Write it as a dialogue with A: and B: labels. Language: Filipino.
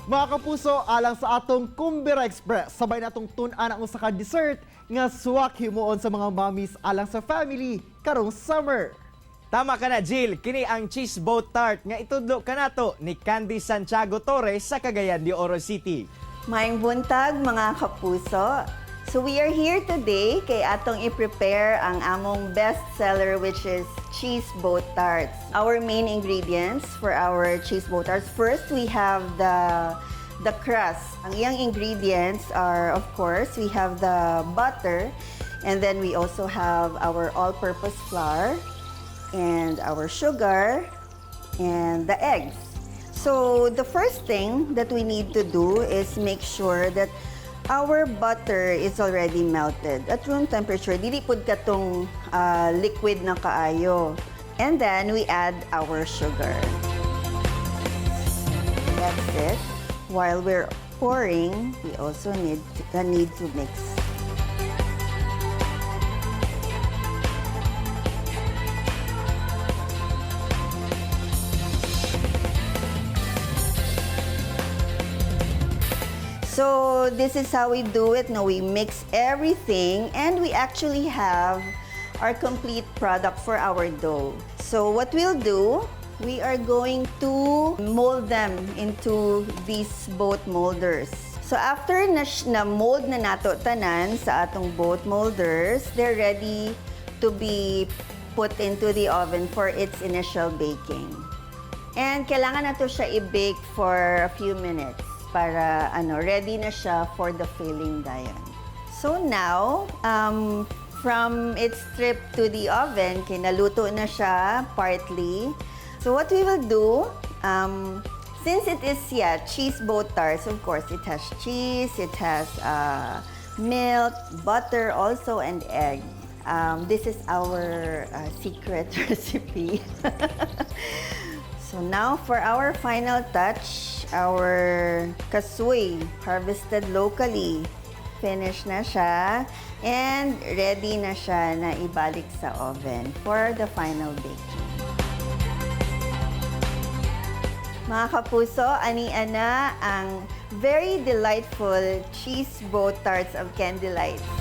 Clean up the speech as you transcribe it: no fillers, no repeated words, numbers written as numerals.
A: Mga kapuso, alang sa atong Kumbira Express, sabay natong tun-an ang usa ka dessert nga suwak himuon sa mga mommies alang sa family karong summer.
B: Tama ka na, Jill. Kini ang cheese tart nga itudlo kanato ni Candice Santiago-Torre sa Cagayan-de-Oro City.
C: Maayong buntag mga kapuso. So we are here today kay atong i-prepare ang among best seller, which is cheese tarts. Our main ingredients for our cheese tarts. First, we have the crust. Ang iyang ingredients are, of course, we have the butter, and then we also have our all-purpose flour, and our sugar, and the eggs. So the first thing that we need to do is make sure that our butter is already melted at room temperature. Dili pud katong liquid na kaayo. And then we add our sugar. That's it. While we're pouring, we also need to mix. So this is how we do it. Now we mix everything and we actually have our complete product for our dough. So what we'll do, we are going to mold them into these boat molders. So after na mold na nato tanan sa atong boat molders, they're ready to be put into the oven for its initial baking. And kailangan nato siya i-bake for a few minutes para ready na siya for the filling dayon. So now, from its trip to the oven, kinaluto na siya partly. So what we will do, since it is cheese tarts, of course, it has cheese, it has milk, butter also, and egg. This is our secret recipe. So now for our final touch, our kasoy, harvested locally. Finished na siya and ready na siya na ibalik sa oven for the final baking. Mga kapuso, ani-ana ang very delightful cheese tarts of Candy Lights.